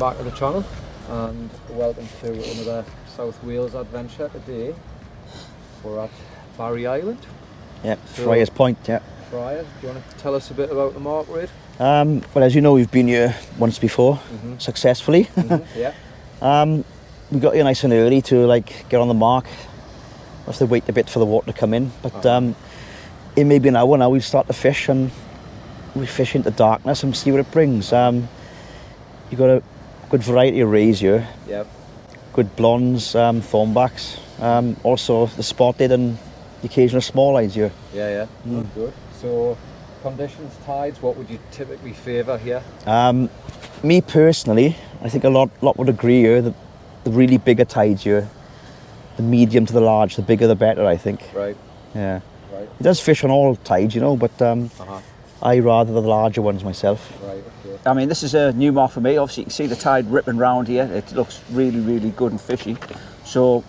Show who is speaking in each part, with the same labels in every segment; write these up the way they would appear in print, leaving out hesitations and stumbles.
Speaker 1: back to the channel and welcome to another South Wales adventure. Today we're at Barry Island.
Speaker 2: Yeah, so, Friars Point, yeah.
Speaker 1: Friars, do you want to tell us a bit about the mark raid?
Speaker 2: Well, as you know, we've been here once before, successfully.
Speaker 1: Yeah.
Speaker 2: We got here nice and early to get on the mark. We have to wait a bit for the water to come in, but it may be an hour now we start to fish, and we fish into darkness and see what it brings. You've got a good variety of rays here.
Speaker 1: Yep.
Speaker 2: Good blondes, thornbacks, also the spotted and the occasional small eyes here.
Speaker 1: Yeah. Good. So, conditions, tides, what would you typically favour here?
Speaker 2: Me personally, I think a lot would agree here. The really bigger tides here, the medium to the large, the bigger the better, I think.
Speaker 1: Right.
Speaker 2: Yeah.
Speaker 1: Right.
Speaker 2: It does fish on all tides, you know, but I rather the larger ones myself.
Speaker 1: Right. Okay.
Speaker 3: I mean, this is a new mark for me. Obviously, you can see the tide ripping round here. It looks really, really good and fishy. So,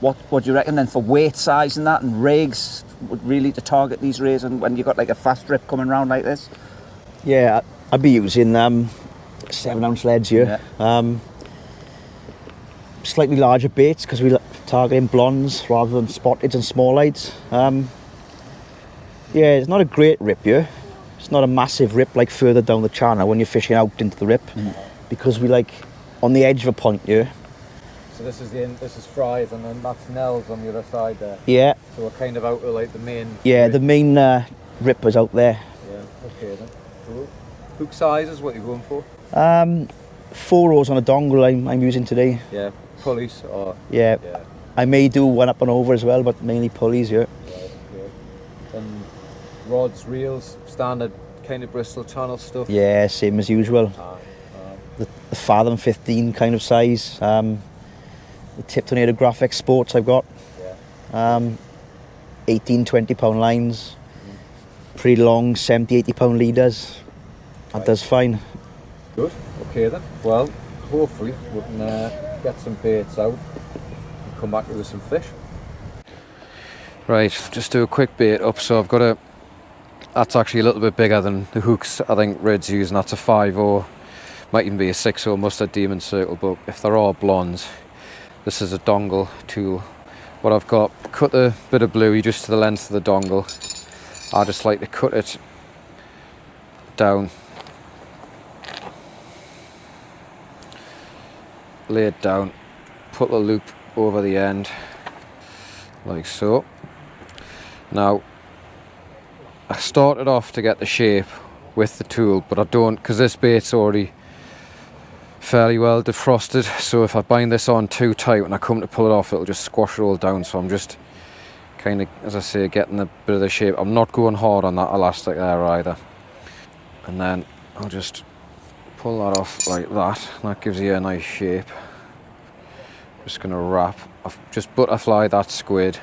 Speaker 3: what do you reckon then for weight size and that and rigs would really to target these rays and when you've got like a fast rip coming round like this?
Speaker 2: Yeah, I'd be using 7-ounce leads here. Yeah. Slightly larger baits because we're targeting blondes rather than spotted and small eyes. Yeah, it's not a great rip here. It's not a massive rip like further down the channel when you're fishing out into the rip, because we on the edge of a point here.
Speaker 1: So this is Fry's and then that's Nell's on the other side there.
Speaker 2: Yeah.
Speaker 1: So we're kind of out of the main.
Speaker 2: Yeah, the main rip is out there.
Speaker 1: Yeah. Okay then. Cool. Hook sizes, what are you going for?
Speaker 2: 4 rows on a dongle I'm using today.
Speaker 1: Yeah. Pulleys or.
Speaker 2: Yeah. I may do one up and over as well, but mainly pulleys here.
Speaker 1: Right, yeah. And rods, reels, standard kind of Bristol channel stuff.
Speaker 2: Yeah, same as usual. The Fathom 15 kind of size. The Tip Tornado Graphic Sports I've got.
Speaker 1: Yeah.
Speaker 2: 18-20 pound lines. Pretty long 70-80 pound leaders. That does fine.
Speaker 1: Good. Okay then. Well, hopefully we can get some baits out and come back with some fish. Right, just do a quick bait up. So I've got that's actually a little bit bigger than the hooks I think Red's using. That's a 5/0, might even be a 6/0 mustard demon circle, but if there are blondes, this is a dongle tool. What I've got, cut a bit of bluey just to the length of the dongle. I just like to cut it down, lay it down, put the loop over the end, like so. Now, I started off to get the shape with the tool, but I don't, because this bait's already fairly well defrosted, so if I bind this on too tight when I come to pull it off, it'll just squash it all down. So I'm just kind of, as I say, getting a bit of the shape. I'm not going hard on that elastic there either. And then I'll just pull that off like that. That gives you a nice shape. Just going to wrap. I've just butterfly that squid.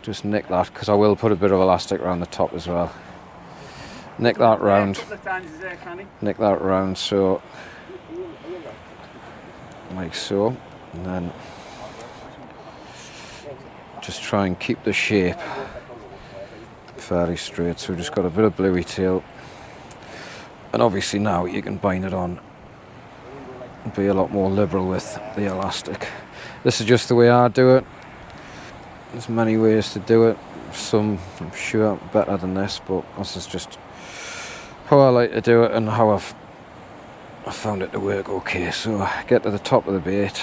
Speaker 1: Just nick that, because I will put a bit of elastic around the top as well. Nick that round. Nick that round, so like so, and then just try and keep the shape fairly straight. So we've just got a bit of bluey tail, and obviously now you can bind it on and be a lot more liberal with the elastic. This is just the way I do it. There's many ways to do it. Some, I'm sure, better than this, but this is just how I like to do it and how I've found it to work okay. So I get to the top of the bait,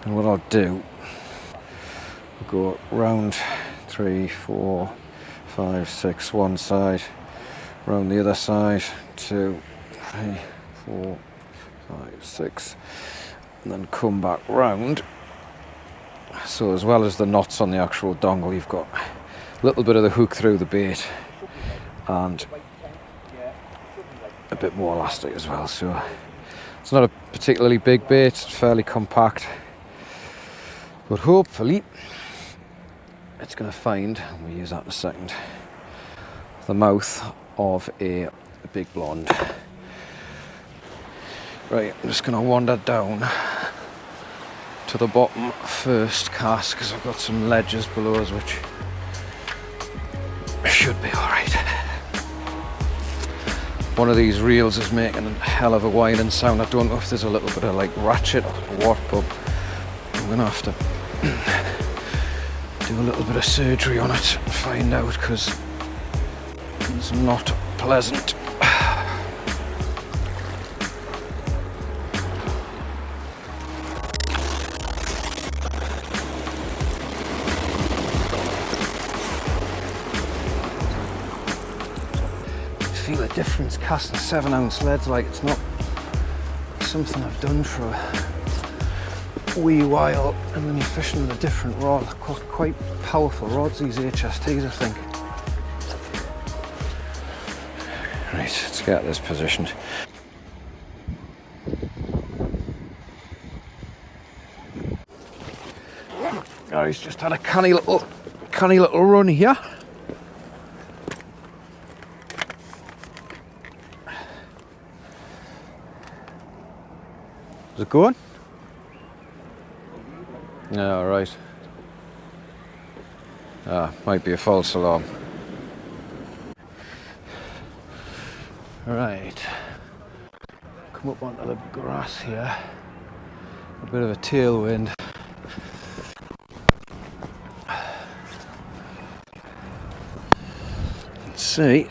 Speaker 1: and what I'll do, I'll go round 3, 4, 5, 6, one side, round the other side, 2, 3, 4, 5, 6, and then come back round. So as well as the knots on the actual dongle, you've got a little bit of the hook through the bait and a bit more elastic as well. So it's not a particularly big bait, it's fairly compact, but hopefully it's going to find, and we'll use that in a second, the mouth of a big blonde. Right, I'm just going to wander down to the bottom first cast, because I've got some ledges below us which should be alright. one of these reels is making a hell of a whining sound. I don't know if there's a little bit of like ratchet or what, but I'm gonna have to do a little bit of surgery on it and find out, because it's not pleasant. Feel a difference casting 7-ounce leads. Like, it's not something I've done for a wee while, and when you're fishing with a different rod, quite powerful rods, these HSTs, I think. Right, let's get this positioned. Gary's just had a canny little run here. Is it going? Yeah, right. Might be a false alarm. Right. Come up onto the grass here. A bit of a tailwind. Let's see.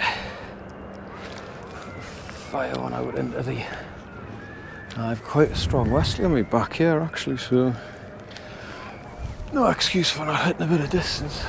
Speaker 1: Fire one out into the... I've quite a strong westerly on my back here actually, so no excuse for not hitting a bit of distance.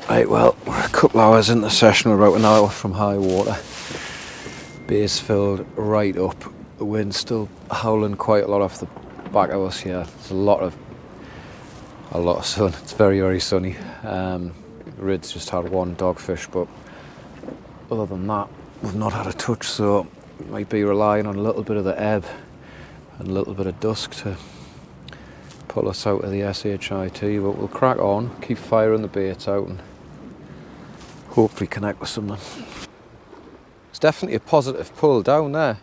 Speaker 1: Right, well, we're a couple hours into the session, we're about an hour from high water. Base filled right up. The wind's still howling quite a lot off the back of us here. There's a lot of sun. It's very, very sunny. Rid's just had one dogfish, but other than that, we've not had a touch, so we might be relying on a little bit of the ebb and a little bit of dusk to pull us out of the SHIT, but we'll crack on, keep firing the baits out and hopefully connect with something. It's definitely a positive pull down there.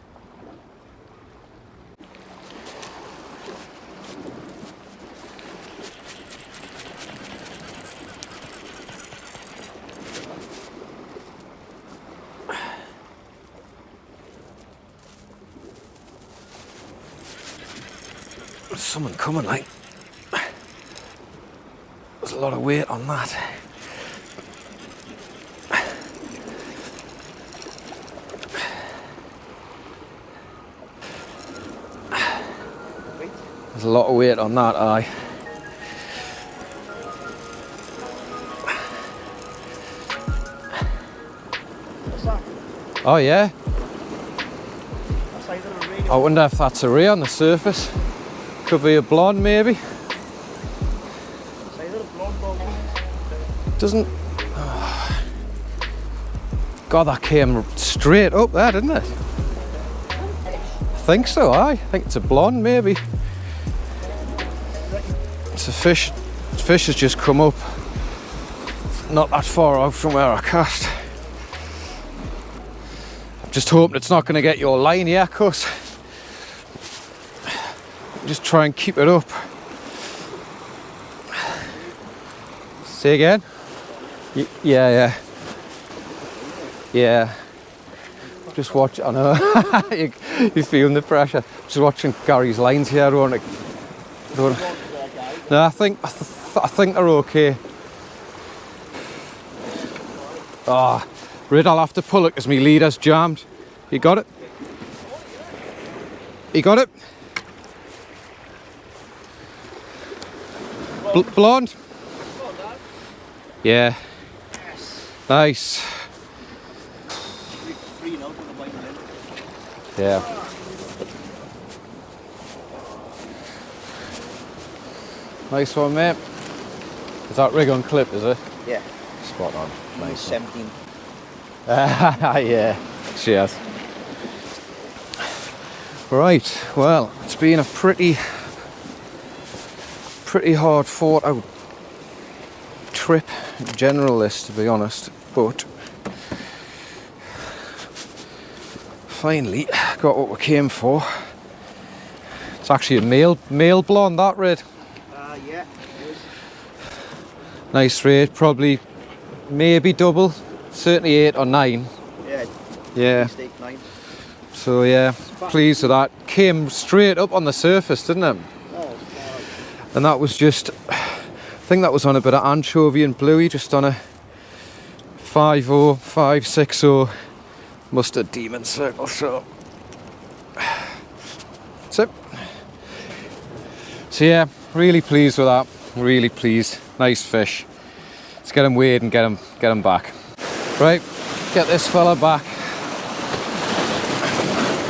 Speaker 1: There's someone coming, like. There's a lot of weight on that. There's a lot of weight on that, aye.
Speaker 2: What's that?
Speaker 1: Oh yeah?
Speaker 2: That's either a ray
Speaker 1: I wonder if that's a ray on the surface. Could be a blonde maybe.
Speaker 2: It's either a blonde or
Speaker 1: Doesn't... God, that came straight up there, didn't it? I think so, aye. I think it's a blonde maybe. It's a fish. The fish has just come up. Not that far out from where I cast. I'm just hoping it's not going to get your line here, cuz. Just try and keep it up. Say again? Yeah. Just watch. I know. You're feeling the pressure. Just watching Gary's lines here. No, I think they're okay. Ah, Rid, I'll have to pull it because my leader's jammed. You got it? You got it? Blonde? Yeah. Nice. Yeah. Nice one, mate. Is that rig on clip, is it?
Speaker 2: Yeah.
Speaker 1: Spot on. Nice.
Speaker 2: 17.
Speaker 1: Yeah. Cheers. Right, well, it's been a pretty pretty hard fought out trip, general this to be honest, but finally got what we came for. It's actually a male blonde, that red.
Speaker 2: Yeah, it is.
Speaker 1: Nice red, probably maybe double, certainly 8 or 9.
Speaker 2: Yeah.
Speaker 1: Yeah.
Speaker 2: 8, 9.
Speaker 1: So yeah, pleased with that. Came straight up on the surface, didn't it?
Speaker 2: Oh,
Speaker 1: And that was just, I think that was on a bit of anchovy and bluey, just on a 5-0, 5-6-0 mustard demon circle. So that's it. So yeah, really pleased with that. Really pleased. Nice fish. Let's get him weighed and get him back. Right, get this fella back.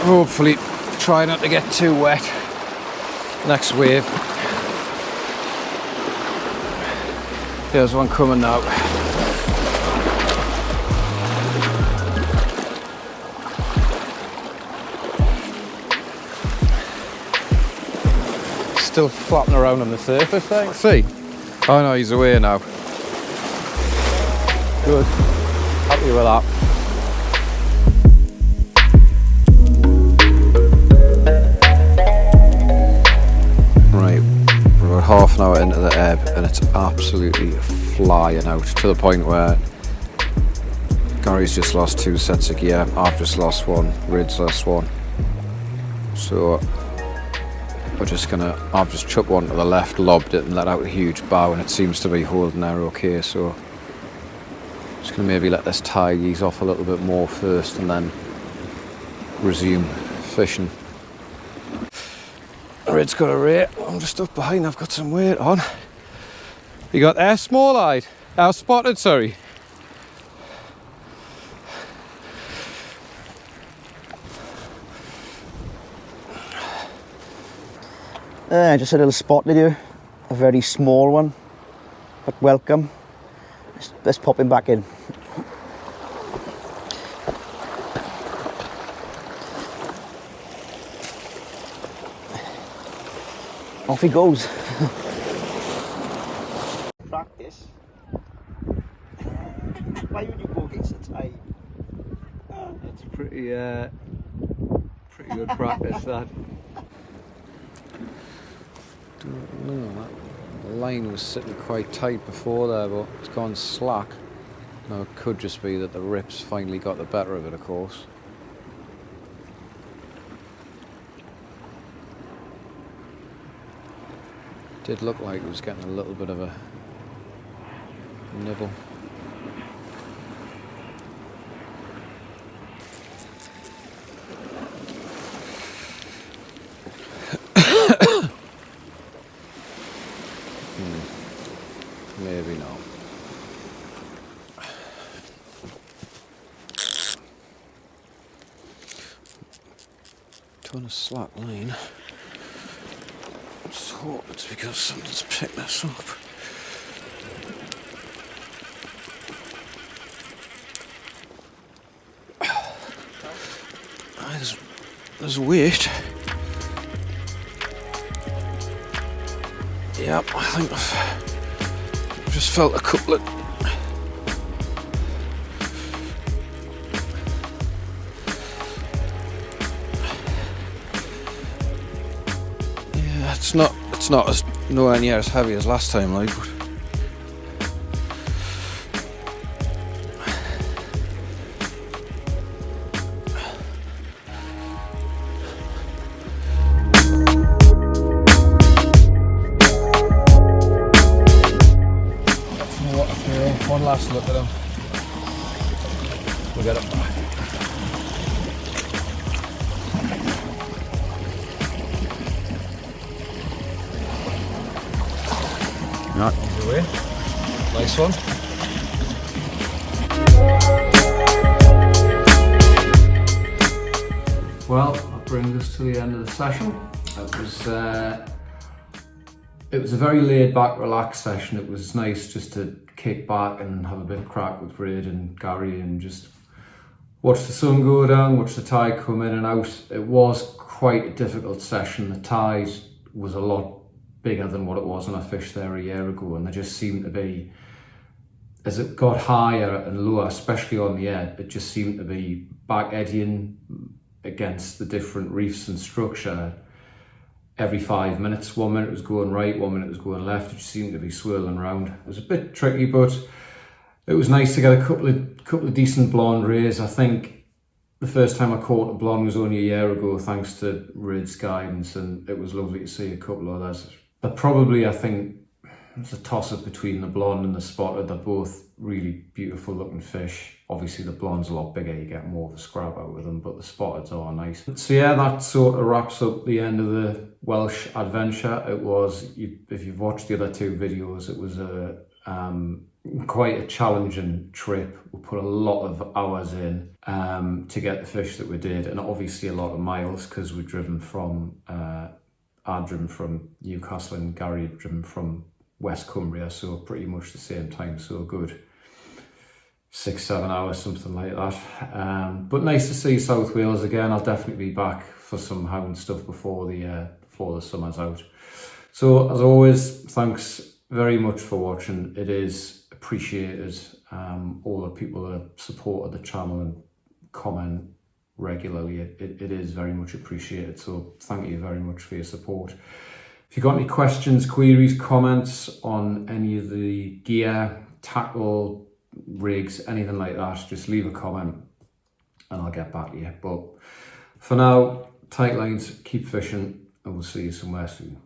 Speaker 1: Hopefully try not to get too wet. Next wave. There's one coming now. Still flopping around on the surface there. See? Oh no, he's away now. Good. Happy with that. Right, we're about half an hour into the ebb and it's absolutely flying out to the point where Gary's just lost 2 sets of gear, I've just lost 1, Rid's lost 1. So I've just chucked one to the left, lobbed it and let out a huge bow, and it seems to be holding there okay, so just gonna maybe let this tide ease off a little bit more first and then resume fishing. Red's got a rate. I'm just up behind, I've got some weight on. You got there, small-eyed? Spotted, sorry.
Speaker 2: Just a little spot to do. A very small one, but welcome. Let's pop him back in. Off he goes. Practice. Why would you go against the tide?
Speaker 1: That's pretty good practice, that. Don't know, that line was sitting quite tight before there, but it's gone slack. Now it could just be that the rips finally got the better of it, of course. Did look like it was getting a little bit of a nibble. Maybe not. On a slack line. Let's hope it's because something's picked this up. There's weight. Yep, I think I've just felt a couple of it's not as nowhere near as heavy as last time, like, but one last look at him. We'll get him back. Right, he's away. Nice one. Well, that brings us to the end of the session. It was a very laid back, relaxed session. It was nice just to kick back and have a bit of crack with Red and Gary and just watch the sun go down, watch the tide come in and out. It was quite a difficult session. The tide was a lot bigger than what it was when I fished there a year ago, and they just seemed to be, as it got higher and lower, especially on the ebb, it just seemed to be back eddying against the different reefs and structure every 5 minutes. 1 minute it was going right, 1 minute it was going left. It just seemed to be swirling around. It was a bit tricky, but it was nice to get a couple of decent blonde rays. I think the first time I caught a blonde was only a year ago, thanks to Reid's guidance, and it was lovely to see a couple of others. But probably, I think, it's a toss-up between the blonde and the spotted. They're both really beautiful looking fish. Obviously the blonde's a lot bigger, you get more of a scrap out of them, but the spotteds are nice. So yeah, that sort of wraps up the end of the Welsh adventure. It was, if you've watched the other 2 videos, it was a quite a challenging trip. We put a lot of hours in to get the fish that we did, and obviously a lot of miles, because we'd driven from, I'd driven from Newcastle and Gary had driven from West Cumbria, so pretty much the same time, so a good 6-7 hours, something like that. But nice to see South Wales again. I'll definitely be back for some hound stuff before the summer's out. So as always, thanks very much for watching. It is appreciated, all the people that have supported the channel and comment regularly. It is very much appreciated, so thank you very much for your support. If you've got any questions, queries, comments on any of the gear, tackle, rigs, anything like that, just leave a comment and I'll get back to you. But for now, tight lines, keep fishing, and we'll see you somewhere soon.